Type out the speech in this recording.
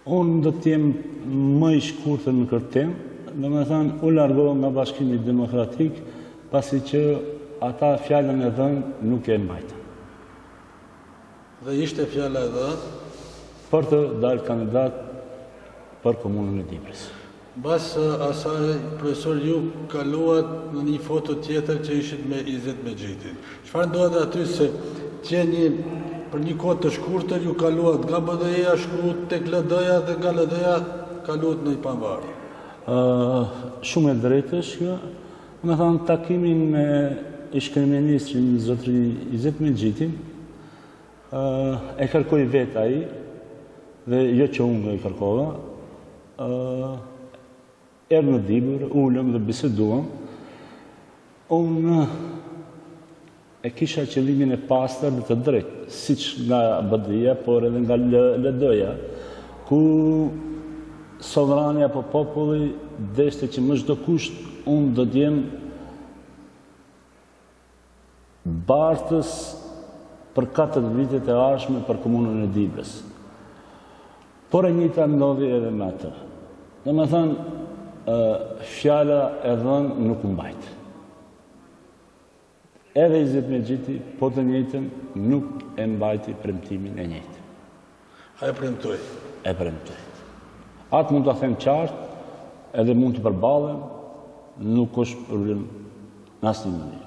Unë do t'jem më i shkurtër në këtë temë, domethënë u largova nga Bashkimi Demokratik, pasi që ata fjalën e dhënë nuk e mbajtën. Dhe ishte fjala e dhënë Për të dalë kandidat për komunën e Dibrës. Mbas asaj, profesor, ju kaluat në një foto tjetër që ishit me Izet Mexhitin. Çfarë ndodhi aty se për një kohë të shkurtër ju kaluat nga BDI-ja shkuat tek LD-ja dhe nga LD-ja kaluat në Panvarë? Shumë e drejtë është kjo. Me thënë, takimin me ish-kryeministrin zotëri Izet Mexhitin e kërkoi vetë ai, dhe jo që unë e kërkova, erë në Dibër, ullëm dhe biseduam. Unë e kisha qëllimin e pastër dhe të drejtë, siç nga BDI-ja, por edhe nga LD-ja, ku sovrani apo populli deshte që më çdo kusht unë do t'jem bartës për 4 vitet e ardhshme për komunën e Dibrës. Por e njëjta ndodhi edhe me atë. Domethënë, fjala e dhënë nuk u mbajt. Edhe Izet Mexhiti, po të njëjtën, nuk e mbajti premtimin e njëjtë. A e premtoi? E premtoi. Atë mund ta them qartë, edhe mund të përballem, nuk është problem në asnjë mënyrë.